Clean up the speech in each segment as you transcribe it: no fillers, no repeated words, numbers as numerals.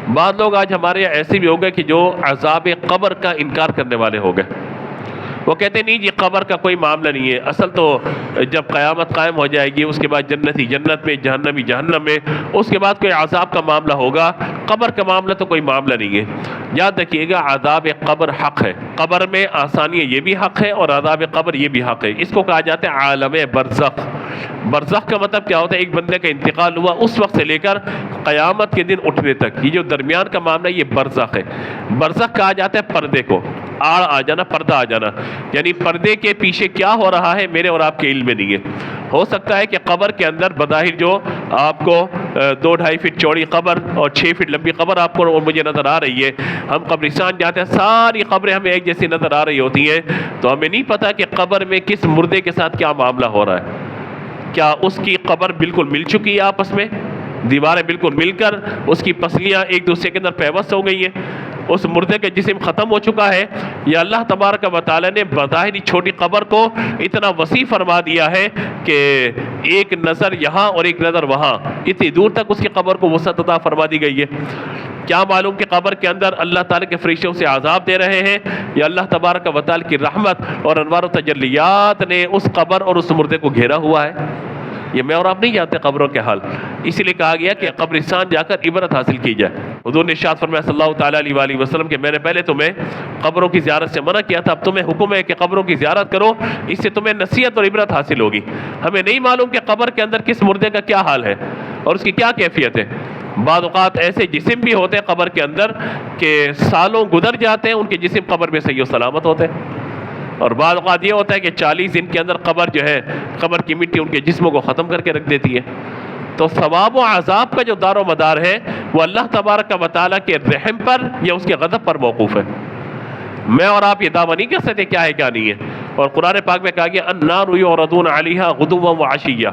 بعض لوگ آج ہمارے یہاں ایسے بھی ہو گئے کہ جو عذاب قبر کا انکار کرنے والے ہو گئے. وہ کہتے ہیں نہیں جی قبر کا کوئی معاملہ نہیں ہے، اصل تو جب قیامت قائم ہو جائے گی اس کے بعد جنتی جنت میں، جہنمی جہنم میں، اس کے بعد کوئی عذاب کا معاملہ ہوگا، قبر کا معاملہ تو کوئی معاملہ نہیں ہے. یاد رکھیے گا عذاب قبر حق ہے، قبر میں آسانیاں یہ بھی حق ہے اور عذاب قبر یہ بھی حق ہے. اس کو کہا جاتا ہے عالم برزخ. برزخ کا مطلب کیا ہوتا ہے؟ ایک بندے کا انتقال ہوا اس وقت سے لے کر قیامت کے دن اٹھنے تک، یہ جو درمیان کا معاملہ یہ برزخ ہے. برزخ کہا جاتا ہے پردے کو، آڑ آ جانا، پردہ آ جانا، یعنی پردے کے پیچھے کیا ہو رہا ہے میرے اور آپ کے علم میں نہیں ہے. ہو سکتا ہے کہ قبر کے اندر بظاہر جو آپ کو 2-2.5 فٹ چوڑی قبر اور 6 فٹ لمبی قبر آپ کو اور مجھے نظر آ رہی ہے. ہم قبرستان جاتے ہیں، ساری قبریں ہمیں ایک جیسی نظر آ رہی ہوتی ہیں، تو ہمیں نہیں پتا کہ قبر میں کس مردے کے ساتھ کیا معاملہ ہو رہا ہے. کیا اس کی قبر بالکل مل چکی ہے، آپس میں دیواریں بالکل مل کر اس کی پسلیاں ایک دوسرے کے اندر پیوست ہو گئی ہیں، اس مردے کا جسم ختم ہو چکا ہے، یا اللہ تبارک و تعالی نے بظاہر چھوٹی قبر کو اتنا وسیع فرما دیا ہے کہ ایک نظر یہاں اور ایک نظر وہاں، اتنی دور تک اس کی قبر کو وسعت عطا فرما دی گئی ہے. کیا معلوم کہ قبر کے اندر اللہ تعالیٰ کے فرشتوں سے عذاب دے رہے ہیں، یا اللہ تبارک و تعالی کی رحمت اور انوار و تجلیات نے اس قبر اور اس مردے کو گھیرا ہوا ہے. یہ میں اور آپ نہیں جانتے قبروں کے حال، اسی لیے کہا گیا کہ قبرستان جا کر عبرت حاصل کی جائے. حضور نے ارشاد فرمایا صلی اللہ تعالیٰ علیہ وآلہ وسلم کہ میں نے پہلے تمہیں قبروں کی زیارت سے منع کیا تھا، اب تمہیں حکم ہے کہ قبروں کی زیارت کرو، اس سے تمہیں نصیحت اور عبرت حاصل ہوگی. ہمیں نہیں معلوم کہ قبر کے اندر کس مردے کا کیا حال ہے اور اس کی کیا کیفیت ہے. بعض اوقات ایسے جسم بھی ہوتے ہیں قبر کے اندر کہ سالوں گزر جاتے ہیں، ان کے جسم قبر میں صحیح و سلامت ہوتے ہیں، اور بعض اوقات یہ ہوتا ہے کہ 40 دن کے اندر قبر جو ہے، قبر کی مٹی ان کے جسموں کو ختم کر کے رکھ دیتی ہے. تو ثواب و عذاب کا جو دار و مدار ہے وہ اللہ تبارک و تعالیٰ کے رحم پر یا اس کے غضب پر موقوف ہے. میں اور آپ یہ دعویٰ نہیں کر سکتے کیا ہے کیا نہیں ہے. اور قرآن پاک میں کہا گیا النار یعرضون علیہا غدوا وعشیا،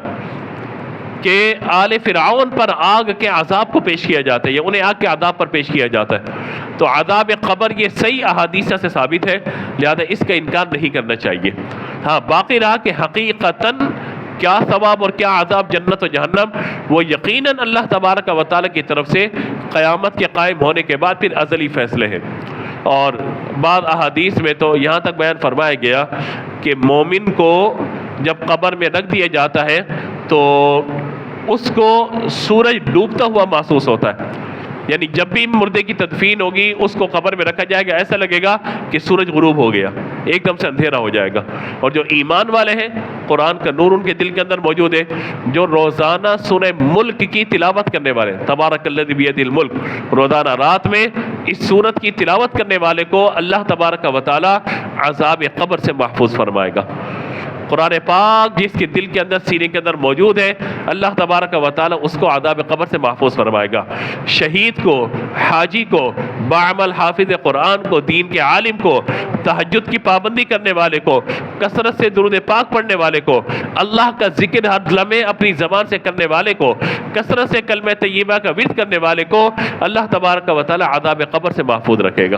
کہ آل فرعون پر آگ کے عذاب کو پیش کیا جاتا ہے، یا انہیں آگ کے عذاب پر پیش کیا جاتا ہے. تو عذاب قبر یہ صحیح احادیث سے ثابت ہے، لہذا اس کا انکار نہیں کرنا چاہیے. ہاں باقی رہا کہ حقیقتاً کیا ثواب اور کیا عذاب جنت و جہنم، وہ یقیناً اللہ تبارک و تعالیٰ کی طرف سے قیامت کے قائم ہونے کے بعد پھر ازلی فیصلے ہیں. اور بعض احادیث میں تو یہاں تک بیان فرمایا گیا کہ مومن کو جب قبر میں رکھ دیا جاتا ہے تو اس کو سورج ڈوبتا ہوا محسوس ہوتا ہے. یعنی جب بھی مردے کی تدفین ہوگی اس کو قبر میں رکھا جائے گا، ایسا لگے گا کہ سورج غروب ہو گیا، ایک دم سے اندھیرا ہو جائے گا. اور جو ایمان والے ہیں قرآن کا نور ان کے دل کے اندر موجود ہے، جو روزانہ سورہ ملک کی تلاوت کرنے والے، تبارک الذی بیدہ الملک، روزانہ رات میں اس سورت کی تلاوت کرنے والے کو اللہ تبارک و تعالی عذاب قبر سے محفوظ فرمائے گا. قرآن پاک جس کے دل کے اندر، سینے کے اندر موجود ہے، اللہ تبارک و تعالی اس کو عذاب قبر سے محفوظ فرمائے گا. شہید کو، حاجی کو، باعمل حافظ قرآن کو، دین کے عالم کو، تہجد کی پابندی کرنے والے کو، کثرت سے درود پاک پڑھنے والے کو، اللہ کا ذکر ہر لمحے اپنی زبان سے کرنے والے کو، کثرت سے کلمہ طیبہ کا ورد کرنے والے کو اللہ تبارک و تعالی عذاب قبر سے محفوظ رکھے گا.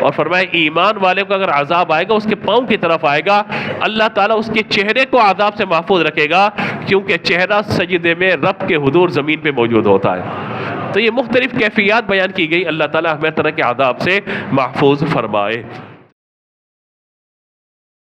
اور فرمایا ایمان والے کو اگر عذاب آئے گا اس کے پاؤں کی طرف آئے گا، اللہ تعالیٰ اس کے چہرے کو عذاب سے محفوظ رکھے گا، کیونکہ چہرہ سجدے میں رب کے حضور زمین پہ موجود ہوتا ہے. تو یہ مختلف کیفیات بیان کی گئی. اللہ تعالیٰ ہمیں طرح کے عذاب سے محفوظ فرمائے.